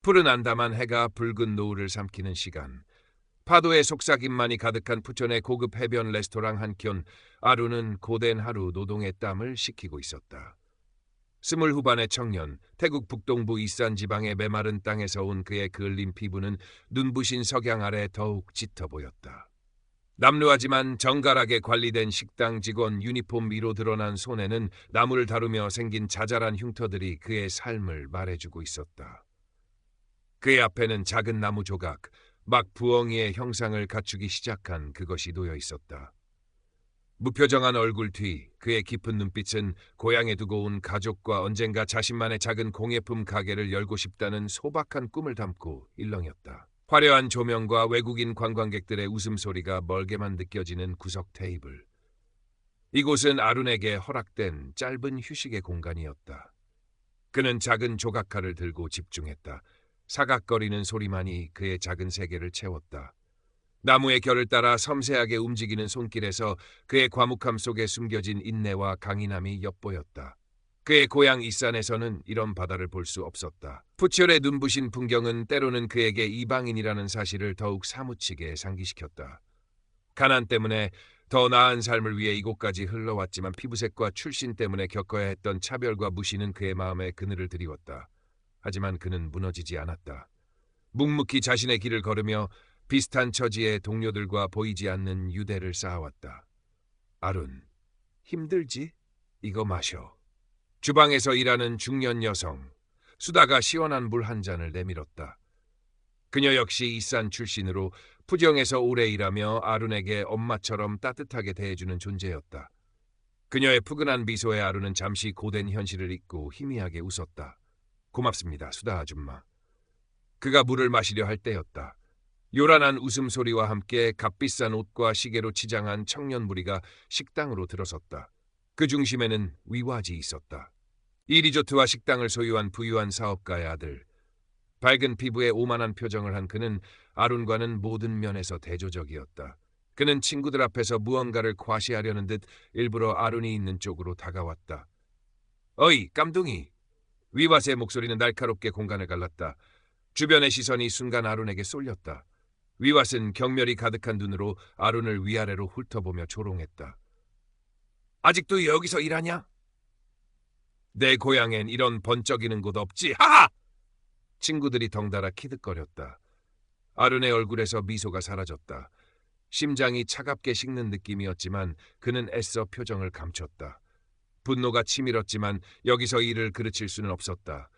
푸른 안담한 해가 붉은 노을을 삼키는 시간. 파도의 속삭임만이 가득한 푸천의 고급 해변 레스토랑 한켠, 아루는 고된 하루 노동의 땀을 식히고 있었다. 스물 후반의 청년, 태국 북동부 이산 지방의 메마른 땅에서 온 그의 그을린 피부는 눈부신 석양 아래 더욱 짙어 보였다. 남루하지만 정갈하게 관리된 식당 직원 유니폼 위로 드러난 손에는 나무를 다루며 생긴 자잘한 흉터들이 그의 삶을 말해주고 있었다. 그의 앞에는 작은 나무 조각, 막 부엉이의 형상을 갖추기 시작한 그것이 놓여 있었다. 무표정한 얼굴 뒤 그의 깊은 눈빛은 고향에 두고 온 가족과 언젠가 자신만의 작은 공예품 가게를 열고 싶다는 소박한 꿈을 담고 일렁였다. 화려한 조명과 외국인 관광객들의 웃음소리가 멀게만 느껴지는 구석 테이블. 이곳은 아룬에게 허락된 짧은 휴식의 공간이었다. 그는 작은 조각칼을 들고 집중했다. 사각거리는 소리만이 그의 작은 세계를 채웠다. 나무의 결을 따라 섬세하게 움직이는 손길에서 그의 과묵함 속에 숨겨진 인내와 강인함이 엿보였다. 그의 고향 이산에서는 이런 바다를 볼 수 없었다. 푸치올의 눈부신 풍경은 때로는 그에게 이방인이라는 사실을 더욱 사무치게 상기시켰다. 가난 때문에 더 나은 삶을 위해 이곳까지 흘러왔지만 피부색과 출신 때문에 겪어야 했던 차별과 무시는 그의 마음에 그늘을 드리웠다. 하지만 그는 무너지지 않았다. 묵묵히 자신의 길을 걸으며 비슷한 처지의 동료들과 보이지 않는 유대를 쌓아왔다. 아룬, 힘들지? 이거 마셔. 주방에서 일하는 중년 여성, 수다가 시원한 물 한 잔을 내밀었다. 그녀 역시 이산 출신으로 푸정에서 오래 일하며 아룬에게 엄마처럼 따뜻하게 대해주는 존재였다. 그녀의 푸근한 미소에 아룬은 잠시 고된 현실을 잊고 희미하게 웃었다. 고맙습니다, 수다 아줌마. 그가 물을 마시려 할 때였다. 요란한 웃음소리와 함께 값비싼 옷과 시계로 치장한 청년 무리가 식당으로 들어섰다. 그 중심에는 위와지 있었다. 이 리조트와 식당을 소유한 부유한 사업가의 아들. 밝은 피부에 오만한 표정을 한 그는 아룬과는 모든 면에서 대조적이었다. 그는 친구들 앞에서 무언가를 과시하려는 듯 일부러 아룬이 있는 쪽으로 다가왔다. 어이, 깜둥이! 위와스의 목소리는 날카롭게 공간을 갈랐다. 주변의 시선이 순간 아룬에게 쏠렸다. 위왓은 경멸이 가득한 눈으로 아룬을 위아래로 훑어보며 조롱했다. 아직도 여기서 일하냐? 내 고향엔 이런 번쩍이는 곳 없지. 하하! 친구들이 덩달아 키득거렸다. 아룬의 얼굴에서 미소가 사라졌다. 심장이 차갑게 식는 느낌이었지만 그는 애써 표정을 감췄다. 분노가 치밀었지만 여기서 일을 그르칠 수는 없었다.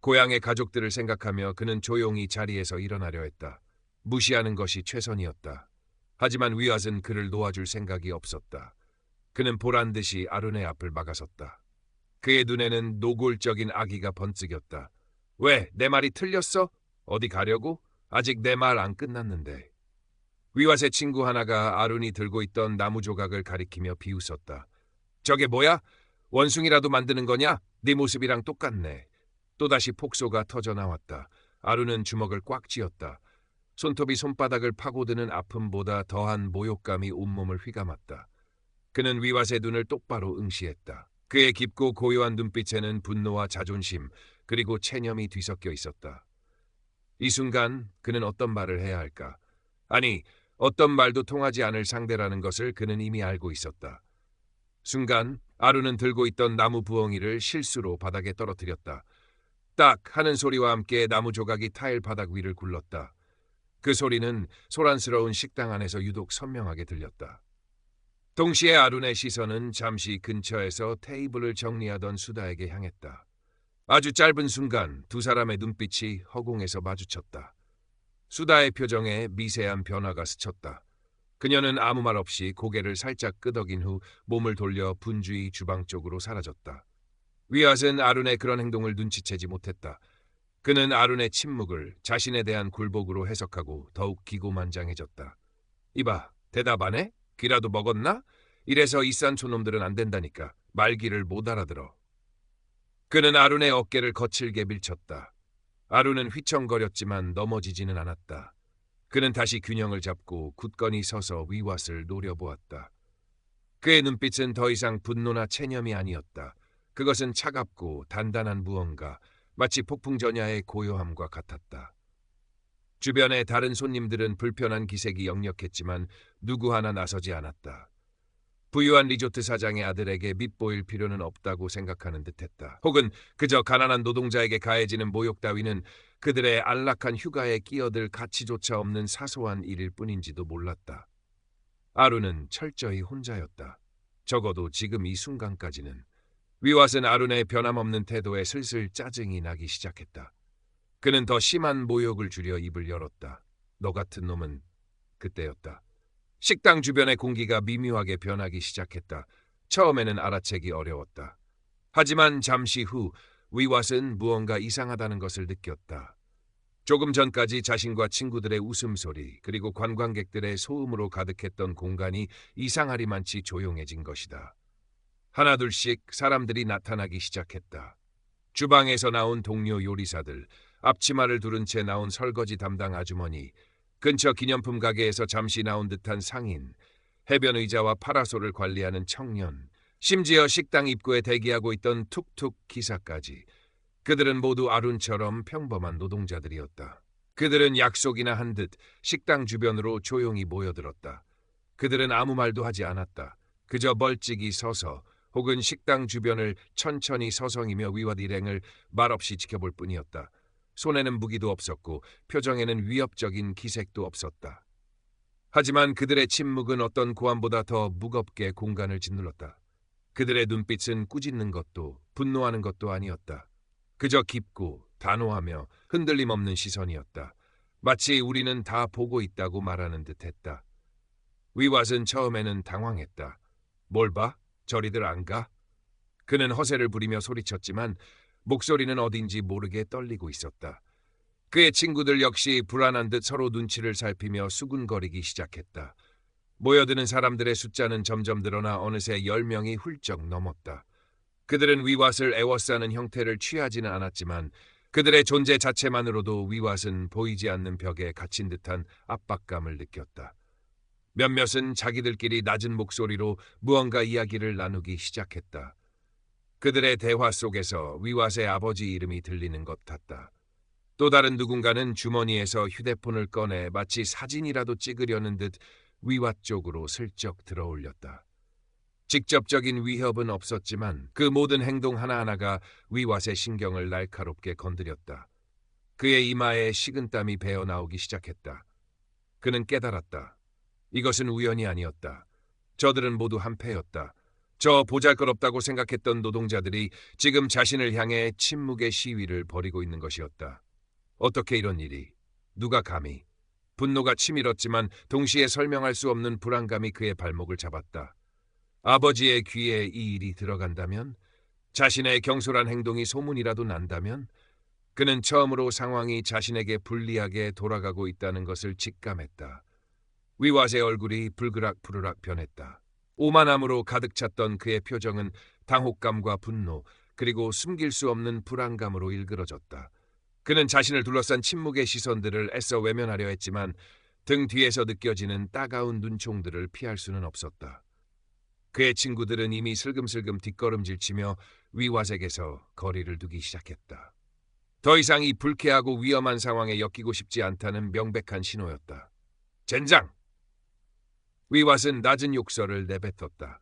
고향의 가족들을 생각하며 그는 조용히 자리에서 일어나려 했다. 무시하는 것이 최선이었다. 하지만 위앗은 그를 놓아줄 생각이 없었다. 그는 보란듯이 아룬의 앞을 막아섰다. 그의 눈에는 노골적인 악의가 번뜩였다. 왜, 내 말이 틀렸어? 어디 가려고? 아직 내 말 안 끝났는데. 위왓의 친구 하나가 아룬이 들고 있던 나무 조각을 가리키며 비웃었다. 저게 뭐야? 원숭이라도 만드는 거냐? 네 모습이랑 똑같네. 또다시 폭소가 터져나왔다. 아룬은 주먹을 꽉 쥐었다. 손톱이 손바닥을 파고드는 아픔보다 더한 모욕감이 온몸을 휘감았다. 그는 위왓의 눈을 똑바로 응시했다. 그의 깊고 고요한 눈빛에는 분노와 자존심 그리고 체념이 뒤섞여 있었다. 이 순간 그는 어떤 말을 해야 할까? 아니, 어떤 말도 통하지 않을 상대라는 것을 그는 이미 알고 있었다. 순간 아루는 들고 있던 나무 부엉이를 실수로 바닥에 떨어뜨렸다. 딱 하는 소리와 함께 나무 조각이 타일 바닥 위를 굴렀다. 그 소리는 소란스러운 식당 안에서 유독 선명하게 들렸다. 동시에 아룬의 시선은 잠시 근처에서 테이블을 정리하던 수다에게 향했다. 아주 짧은 순간 두 사람의 눈빛이 허공에서 마주쳤다. 수다의 표정에 미세한 변화가 스쳤다. 그녀는 아무 말 없이 고개를 살짝 끄덕인 후 몸을 돌려 분주히 주방 쪽으로 사라졌다. 위앗은 아룬의 그런 행동을 눈치채지 못했다. 그는 아룬의 침묵을 자신에 대한 굴복으로 해석하고 더욱 기고만장해졌다. 이봐, 대답 안 해? 귀라도 먹었나? 이래서 이싼 촌놈들은 안 된다니까. 말귀를 못 알아들어. 그는 아룬의 어깨를 거칠게 밀쳤다. 아룬은 휘청거렸지만 넘어지지는 않았다. 그는 다시 균형을 잡고 굳건히 서서 위왓을 노려보았다. 그의 눈빛은 더 이상 분노나 체념이 아니었다. 그것은 차갑고 단단한 무언가, 마치 폭풍 전야의 고요함과 같았다. 주변의 다른 손님들은 불편한 기색이 역력했지만 누구 하나 나서지 않았다. 부유한 리조트 사장의 아들에게 밉보일 필요는 없다고 생각하는 듯했다. 혹은 그저 가난한 노동자에게 가해지는 모욕 따위는 그들의 안락한 휴가에 끼어들 가치조차 없는 사소한 일일 뿐인지도 몰랐다. 아룬은 철저히 혼자였다. 적어도 지금 이 순간까지는. 위왓은 아룬의 변함없는 태도에 슬슬 짜증이 나기 시작했다. 그는 더 심한 모욕을 줄여 입을 열었다. 너 같은 놈은. 그때였다. 식당 주변의 공기가 미묘하게 변하기 시작했다. 처음에는 알아채기 어려웠다. 하지만 잠시 후 위왓은 무언가 이상하다는 것을 느꼈다. 조금 전까지 자신과 친구들의 웃음소리 그리고 관광객들의 소음으로 가득했던 공간이 이상하리만치 조용해진 것이다. 하나둘씩 사람들이 나타나기 시작했다. 주방에서 나온 동료 요리사들, 앞치마를 두른 채 나온 설거지 담당 아주머니, 근처 기념품 가게에서 잠시 나온 듯한 상인, 해변 의자와 파라솔을 관리하는 청년, 심지어 식당 입구에 대기하고 있던 툭툭 기사까지. 그들은 모두 아룬처럼 평범한 노동자들이었다. 그들은 약속이나 한 듯 식당 주변으로 조용히 모여들었다. 그들은 아무 말도 하지 않았다. 그저 멀찍이 서서 혹은 식당 주변을 천천히 서성이며 위와 일행을 말없이 지켜볼 뿐이었다. 손에는 무기도 없었고 표정에는 위협적인 기색도 없었다. 하지만 그들의 침묵은 어떤 고함보다 더 무겁게 공간을 짓눌렀다. 그들의 눈빛은 꾸짖는 것도 분노하는 것도 아니었다. 그저 깊고 단호하며 흔들림 없는 시선이었다. 마치 우리는 다 보고 있다고 말하는 듯했다. 위왓은 처음에는 당황했다. 뭘 봐? 저리들 안 가? 그는 허세를 부리며 소리쳤지만 목소리는 어딘지 모르게 떨리고 있었다. 그의 친구들 역시 불안한 듯 서로 눈치를 살피며 수군거리기 시작했다. 모여드는 사람들의 숫자는 점점 늘어나 어느새 10명이 훌쩍 넘었다. 그들은 위왓을 애워싸는 형태를 취하지는 않았지만 그들의 존재 자체만으로도 위왓은 보이지 않는 벽에 갇힌 듯한 압박감을 느꼈다. 몇몇은 자기들끼리 낮은 목소리로 무언가 이야기를 나누기 시작했다. 그들의 대화 속에서 위왓의 아버지 이름이 들리는 것 같다. 또 다른 누군가는 주머니에서 휴대폰을 꺼내 마치 사진이라도 찍으려는 듯 위왓 쪽으로 슬쩍 들어올렸다. 직접적인 위협은 없었지만 그 모든 행동 하나하나가 위왓의 신경을 날카롭게 건드렸다. 그의 이마에 식은땀이 배어 나오기 시작했다. 그는 깨달았다. 이것은 우연이 아니었다. 저들은 모두 한패였다. 저 보잘것없다고 생각했던 노동자들이 지금 자신을 향해 침묵의 시위를 벌이고 있는 것이었다. 어떻게 이런 일이? 누가 감히? 분노가 치밀었지만 동시에 설명할 수 없는 불안감이 그의 발목을 잡았다. 아버지의 귀에 이 일이 들어간다면? 자신의 경솔한 행동이 소문이라도 난다면? 그는 처음으로 상황이 자신에게 불리하게 돌아가고 있다는 것을 직감했다. 위왓의 얼굴이 불그락부르락 변했다. 오만함으로 가득 찼던 그의 표정은 당혹감과 분노 그리고 숨길 수 없는 불안감으로 일그러졌다. 그는 자신을 둘러싼 침묵의 시선들을 애써 외면하려 했지만 등 뒤에서 느껴지는 따가운 눈총들을 피할 수는 없었다. 그의 친구들은 이미 슬금슬금 뒷걸음질치며 위왓에게서 거리를 두기 시작했다. 더 이상 이 불쾌하고 위험한 상황에 엮이고 싶지 않다는 명백한 신호였다. 젠장! 위왓은 낮은 욕설을 내뱉었다.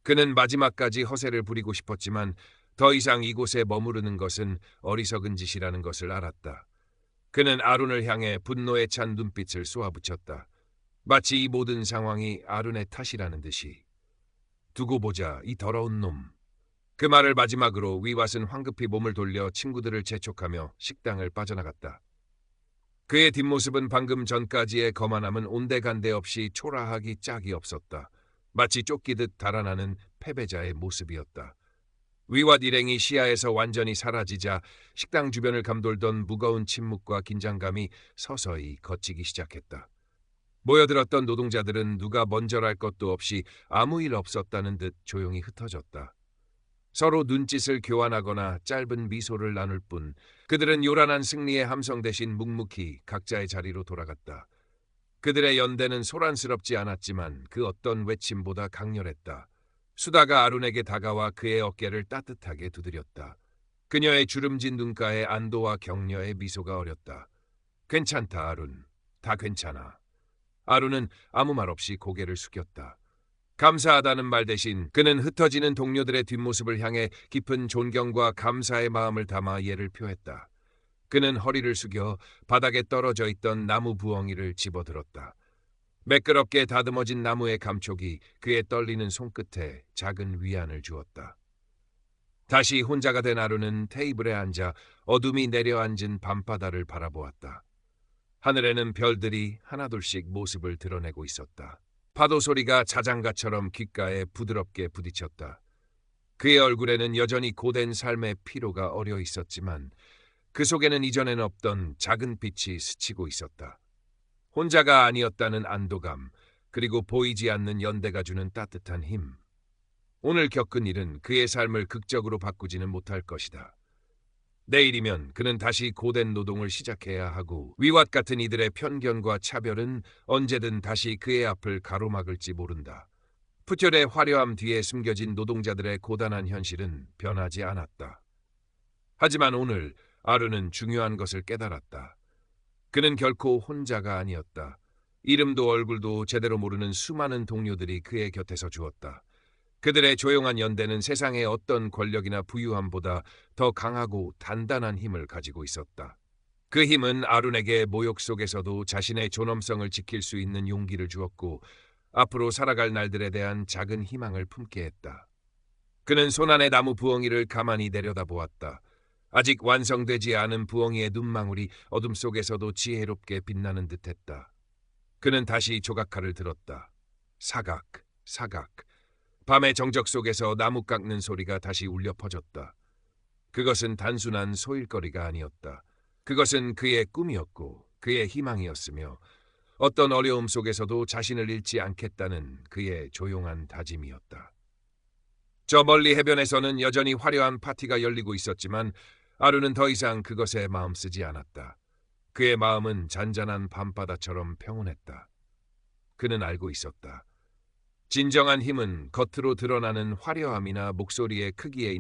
그는 마지막까지 허세를 부리고 싶었지만 더 이상 이곳에 머무르는 것은 어리석은 짓이라는 것을 알았다. 그는 아룬을 향해 분노에 찬 눈빛을 쏘아붙였다. 마치 이 모든 상황이 아룬의 탓이라는 듯이. 두고 보자, 이 더러운 놈. 그 말을 마지막으로 위왓은 황급히 몸을 돌려 친구들을 재촉하며 식당을 빠져나갔다. 그의 뒷모습은 방금 전까지의 거만함은 온데간데 없이 초라하기 짝이 없었다. 마치 쫓기듯 달아나는 패배자의 모습이었다. 위왓 일행이 시야에서 완전히 사라지자 식당 주변을 감돌던 무거운 침묵과 긴장감이 서서히 걷히기 시작했다. 모여들었던 노동자들은 누가 먼저랄 것도 없이 아무 일 없었다는 듯 조용히 흩어졌다. 서로 눈짓을 교환하거나 짧은 미소를 나눌 뿐 그들은 요란한 승리의 함성 대신 묵묵히 각자의 자리로 돌아갔다. 그들의 연대는 소란스럽지 않았지만 그 어떤 외침보다 강렬했다. 수다가 아룬에게 다가와 그의 어깨를 따뜻하게 두드렸다. 그녀의 주름진 눈가에 안도와 격려의 미소가 어렸다. 괜찮다, 아룬. 다 괜찮아. 아룬은 아무 말 없이 고개를 숙였다. 감사하다는 말 대신 그는 흩어지는 동료들의 뒷모습을 향해 깊은 존경과 감사의 마음을 담아 예를 표했다. 그는 허리를 숙여 바닥에 떨어져 있던 나무 부엉이를 집어들었다. 매끄럽게 다듬어진 나무의 감촉이 그의 떨리는 손끝에 작은 위안을 주었다. 다시 혼자가 된 아룬은 테이블에 앉아 어둠이 내려앉은 밤바다를 바라보았다. 하늘에는 별들이 하나둘씩 모습을 드러내고 있었다. 파도 소리가 자장가처럼 귓가에 부드럽게 부딪혔다. 그의 얼굴에는 여전히 고된 삶의 피로가 어려 있었지만 그 속에는 이전엔 없던 작은 빛이 스치고 있었다. 혼자가 아니었다는 안도감, 그리고 보이지 않는 연대가 주는 따뜻한 힘. 오늘 겪은 일은 그의 삶을 극적으로 바꾸지는 못할 것이다. 내일이면 그는 다시 고된 노동을 시작해야 하고 위왓 같은 이들의 편견과 차별은 언제든 다시 그의 앞을 가로막을지 모른다. 푸철의 화려함 뒤에 숨겨진 노동자들의 고단한 현실은 변하지 않았다. 하지만 오늘 아르는 중요한 것을 깨달았다. 그는 결코 혼자가 아니었다. 이름도 얼굴도 제대로 모르는 수많은 동료들이 그의 곁에서 주었다. 그들의 조용한 연대는 세상의 어떤 권력이나 부유함보다 더 강하고 단단한 힘을 가지고 있었다. 그 힘은 아룬에게 모욕 속에서도 자신의 존엄성을 지킬 수 있는 용기를 주었고 앞으로 살아갈 날들에 대한 작은 희망을 품게 했다. 그는 손안의 나무 부엉이를 가만히 내려다보았다. 아직 완성되지 않은 부엉이의 눈망울이 어둠 속에서도 지혜롭게 빛나는 듯했다. 그는 다시 조각칼을 들었다. 사각, 사각. 밤의 정적 속에서 나무 깎는 소리가 다시 울려 퍼졌다. 그것은 단순한 소일거리가 아니었다. 그것은 그의 꿈이었고 그의 희망이었으며 어떤 어려움 속에서도 자신을 잃지 않겠다는 그의 조용한 다짐이었다. 저 멀리 해변에서는 여전히 화려한 파티가 열리고 있었지만 아루는 더 이상 그것에 마음 쓰지 않았다. 그의 마음은 잔잔한 밤바다처럼 평온했다. 그는 알고 있었다. 진정한 힘은 겉으로 드러나는 화려함이나 목소리의 크기에